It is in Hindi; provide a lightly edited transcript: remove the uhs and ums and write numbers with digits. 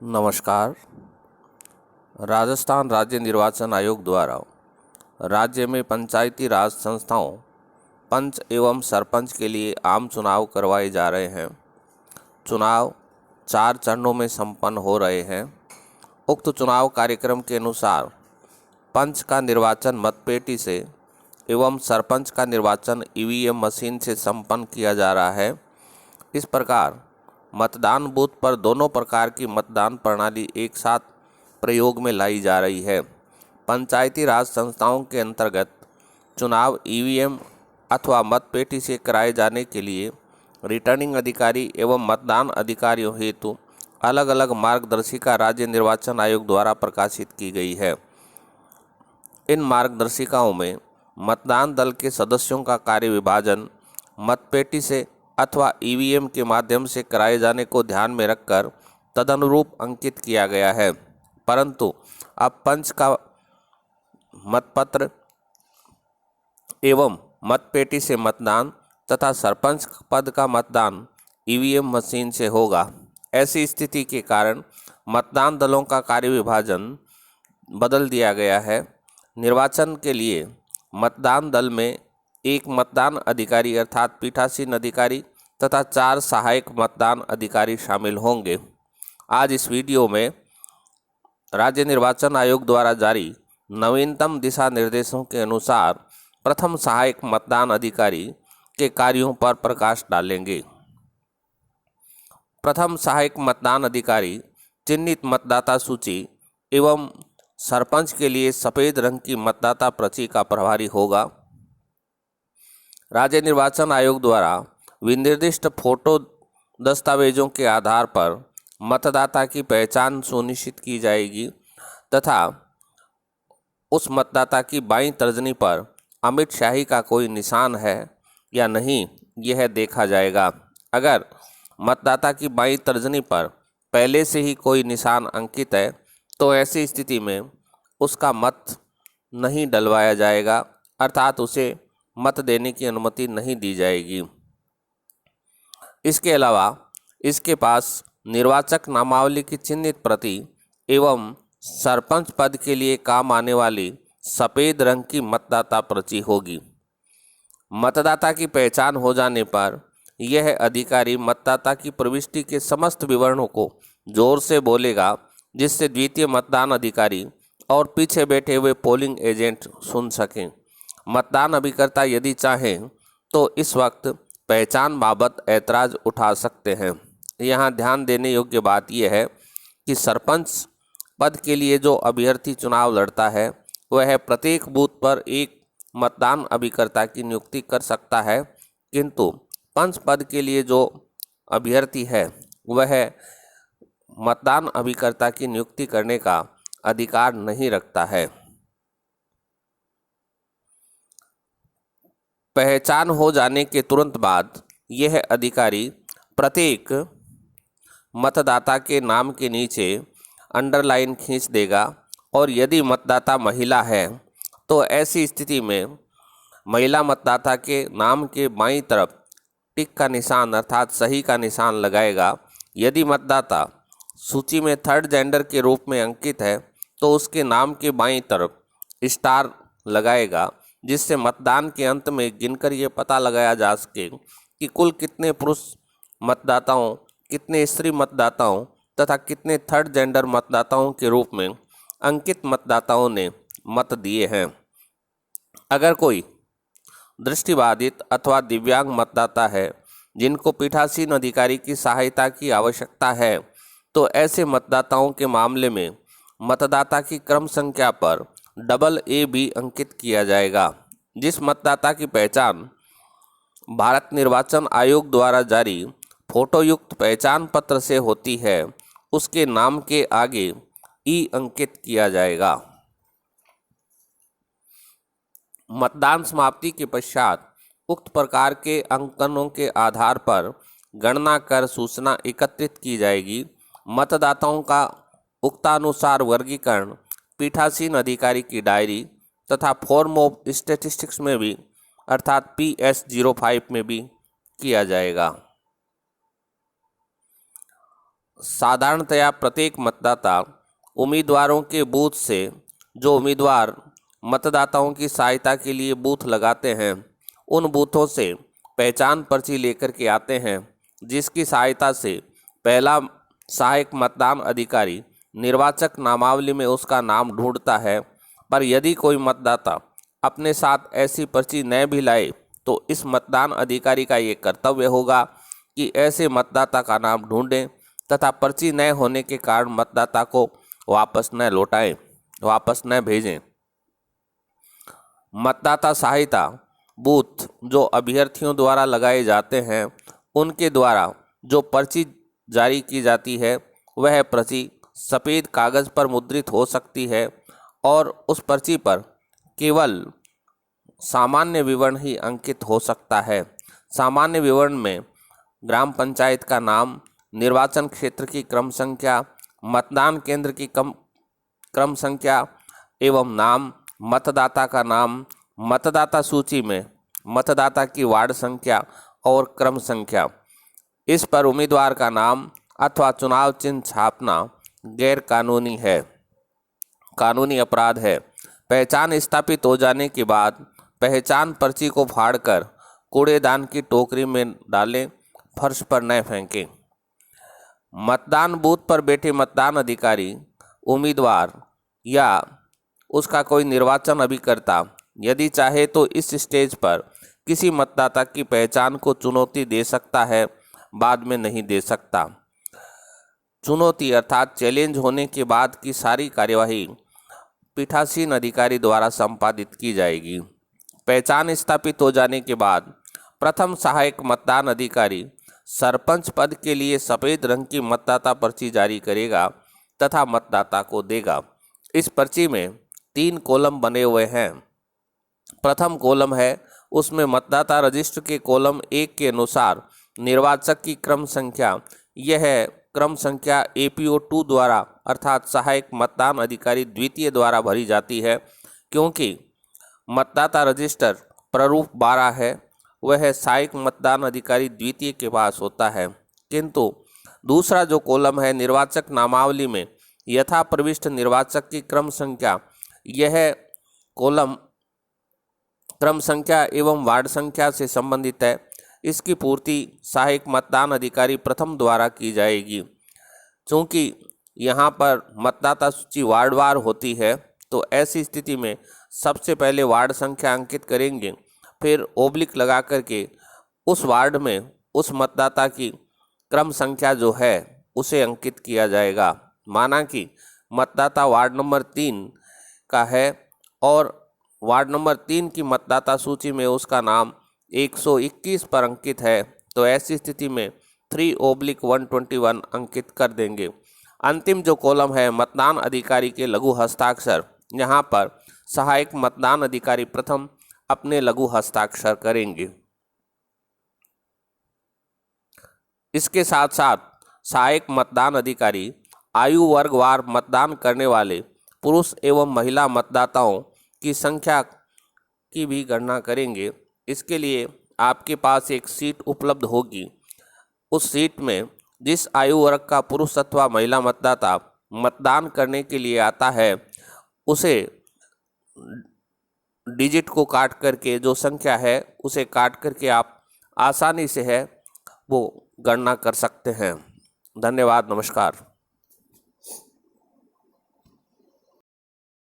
नमस्कार। राजस्थान राज्य निर्वाचन आयोग द्वारा राज्य में पंचायती राज संस्थाओं पंच एवं सरपंच के लिए आम चुनाव करवाए जा रहे हैं। चुनाव 4 चरणों में संपन्न हो रहे हैं। उक्त चुनाव कार्यक्रम के अनुसार पंच का निर्वाचन मतपेटी से एवं सरपंच का निर्वाचन ईवीएम मशीन से संपन्न किया जा रहा है। इस प्रकार मतदान बूथ पर दोनों प्रकार की मतदान प्रणाली एक साथ प्रयोग में लाई जा रही है। पंचायती राज संस्थाओं के अंतर्गत चुनाव ईवीएम अथवा मतपेटी से कराए जाने के लिए रिटर्निंग अधिकारी एवं मतदान अधिकारियों हेतु अलग अलग मार्गदर्शिका राज्य निर्वाचन आयोग द्वारा प्रकाशित की गई है। इन मार्गदर्शिकाओं में मतदान दल के सदस्यों का कार्य विभाजन मतपेटी से अथवा ईवीएम के माध्यम से कराए जाने को ध्यान में रखकर तदनुरूप अंकित किया गया है। परंतु अब पंच का मतपत्र एवं मतपेटी से मतदान तथा सरपंच पद का मतदान ईवीएम मशीन से होगा। ऐसी स्थिति के कारण मतदान दलों का कार्य विभाजन बदल दिया गया है। निर्वाचन के लिए मतदान दल में एक मतदान अधिकारी अर्थात पीठासीन अधिकारी तथा 4 सहायक मतदान अधिकारी शामिल होंगे। आज इस वीडियो में राज्य निर्वाचन आयोग द्वारा जारी नवीनतम दिशा निर्देशों के अनुसार प्रथम सहायक मतदान अधिकारी के कार्यों पर प्रकाश डालेंगे। प्रथम सहायक मतदान अधिकारी चिन्हित मतदाता सूची एवं सरपंच के लिए सफ़ेद रंग की मतदाता पर्ची का प्रभारी होगा। राज्य निर्वाचन आयोग द्वारा विनिर्दिष्ट फोटो दस्तावेजों के आधार पर मतदाता की पहचान सुनिश्चित की जाएगी तथा उस मतदाता की बाईं तर्जनी पर अमिट शाही का कोई निशान है या नहीं, यह देखा जाएगा। अगर मतदाता की बाईं तर्जनी पर पहले से ही कोई निशान अंकित है तो ऐसी स्थिति में उसका मत नहीं डलवाया जाएगा, अर्थात उसे मत देने की अनुमति नहीं दी जाएगी। इसके अलावा इसके पास निर्वाचक नामावली की चिन्हित प्रति एवं सरपंच पद के लिए काम आने वाली सफ़ेद रंग की मतदाता पर्ची होगी। मतदाता की पहचान हो जाने पर यह अधिकारी मतदाता की प्रविष्टि के समस्त विवरणों को जोर से बोलेगा, जिससे द्वितीय मतदान अधिकारी और पीछे बैठे हुए पोलिंग एजेंट सुन सकें। मतदान अभिकर्ता यदि चाहें तो इस वक्त पहचान बाबत ऐतराज़ उठा सकते हैं। यहाँ ध्यान देने योग्य बात यह है कि सरपंच पद के लिए जो अभ्यर्थी चुनाव लड़ता है वह प्रत्येक बूथ पर एक मतदान अभिकर्ता की नियुक्ति कर सकता है, किंतु पंच पद के लिए जो अभ्यर्थी है वह मतदान अभिकर्ता की नियुक्ति करने का अधिकार नहीं रखता है। पहचान हो जाने के तुरंत बाद यह अधिकारी प्रत्येक मतदाता के नाम के नीचे अंडरलाइन खींच देगा और यदि मतदाता महिला है तो ऐसी स्थिति में महिला मतदाता के नाम के बाईं तरफ टिक का निशान अर्थात सही का निशान लगाएगा। यदि मतदाता सूची में थर्ड जेंडर के रूप में अंकित है तो उसके नाम के बाईं तरफ स्टार लगाएगा, जिससे मतदान के अंत में गिनकर ये पता लगाया जा सके कि कुल कितने पुरुष मतदाताओं, कितने स्त्री मतदाताओं तथा कितने थर्ड जेंडर मतदाताओं के रूप में अंकित मतदाताओं ने मत दिए हैं। अगर कोई दृष्टिबाधित अथवा दिव्यांग मतदाता है जिनको पीठासीन अधिकारी की सहायता की आवश्यकता है तो ऐसे मतदाताओं के मामले में मतदाता की क्रम संख्या पर AA भी अंकित किया जाएगा। जिस मतदाता की पहचान भारत निर्वाचन आयोग द्वारा जारी फोटोयुक्त पहचान पत्र से होती है उसके नाम के आगे E अंकित किया जाएगा। मतदान समाप्ति के पश्चात उक्त प्रकार के अंकनों के आधार पर गणना कर सूचना एकत्रित की जाएगी। मतदाताओं का उक्तानुसार वर्गीकरण पीठासीन अधिकारी की डायरी तथा फॉर्म ऑफ स्टैटिस्टिक्स में भी अर्थात PS05 में भी किया जाएगा। साधारणतया प्रत्येक मतदाता उम्मीदवारों के बूथ से, जो उम्मीदवार मतदाताओं की सहायता के लिए बूथ लगाते हैं, उन बूथों से पहचान पर्ची लेकर के आते हैं, जिसकी सहायता से पहला सहायक मतदान अधिकारी निर्वाचक नामावली में उसका नाम ढूंढता है। पर यदि कोई मतदाता अपने साथ ऐसी पर्ची न भी लाए तो इस मतदान अधिकारी का ये कर्तव्य होगा कि ऐसे मतदाता का नाम ढूंढें तथा पर्ची न होने के कारण मतदाता को वापस न लौटाएं, वापस न भेजें। मतदाता सहायता बूथ जो अभ्यर्थियों द्वारा लगाए जाते हैं, उनके द्वारा जो पर्ची जारी की जाती है वह पर्ची सफ़ेद कागज़ पर मुद्रित हो सकती है और उस पर्ची पर केवल सामान्य विवरण ही अंकित हो सकता है। सामान्य विवरण में ग्राम पंचायत का नाम, निर्वाचन क्षेत्र की क्रम संख्या, मतदान केंद्र की क्रम संख्या एवं नाम, मतदाता का नाम, मतदाता सूची में मतदाता की वार्ड संख्या और क्रम संख्या। इस पर उम्मीदवार का नाम अथवा चुनाव चिन्ह छापना गैर कानूनी है, कानूनी अपराध है। पहचान स्थापित हो जाने के बाद पहचान पर्ची को फाड़कर कूड़ेदान की टोकरी में डालें, फर्श पर न फेंकें। मतदान बूथ पर बैठे मतदान अधिकारी, उम्मीदवार या उसका कोई निर्वाचन अभिकर्ता यदि चाहे तो इस स्टेज पर किसी मतदाता की पहचान को चुनौती दे सकता है, बाद में नहीं दे सकता। चुनौती अर्थात चैलेंज होने के बाद की सारी कार्यवाही पीठासीन अधिकारी द्वारा संपादित की जाएगी। पहचान स्थापित हो जाने के बाद प्रथम सहायक मतदान अधिकारी सरपंच पद के लिए सफ़ेद रंग की मतदाता पर्ची जारी करेगा तथा मतदाता को देगा। इस पर्ची में 3 कॉलम बने हुए हैं। प्रथम कॉलम है, उसमें मतदाता रजिस्टर के कॉलम 1 के अनुसार निर्वाचक की क्रम संख्या, यह क्रम संख्या APO 2 द्वारा अर्थात सहायक मतदान अधिकारी द्वितीय द्वारा भरी जाती है। क्योंकि मतदाता रजिस्टर प्रारूप 12 है, वह सहायक मतदान अधिकारी द्वितीय के पास होता है। किंतु दूसरा जो कॉलम है, निर्वाचक नामावली में यथा प्रविष्ट निर्वाचक की क्रम संख्या, यह कॉलम क्रम संख्या एवं वार्ड संख्या से संबंधित है। इसकी पूर्ति सहायक मतदान अधिकारी प्रथम द्वारा की जाएगी। चूँकि यहाँ पर मतदाता सूची वार्डवार होती है, तो ऐसी स्थिति में सबसे पहले वार्ड संख्या अंकित करेंगे, फिर ओब्लिक लगा करके उस वार्ड में उस मतदाता की क्रम संख्या जो है उसे अंकित किया जाएगा। माना कि मतदाता वार्ड नंबर 3 का है और वार्ड नंबर 3 की मतदाता सूची में उसका नाम 121 पर अंकित है, तो ऐसी स्थिति में 3/121 अंकित कर देंगे। अंतिम जो कॉलम है, मतदान अधिकारी के लघु हस्ताक्षर, यहाँ पर सहायक मतदान अधिकारी प्रथम अपने लघु हस्ताक्षर करेंगे। इसके साथ साथ सहायक मतदान अधिकारी आयु वर्गवार मतदान करने वाले पुरुष एवं महिला मतदाताओं की संख्या की भी गणना करेंगे। इसके लिए आपके पास एक सीट उपलब्ध होगी। उस सीट में जिस आयु वर्ग का पुरुष अथवा महिला मतदाता मतदान करने के लिए आता है, उसे डिजिट को काट करके जो संख्या है उसे काट करके आप आसानी से है वो गणना कर सकते हैं। धन्यवाद, नमस्कार।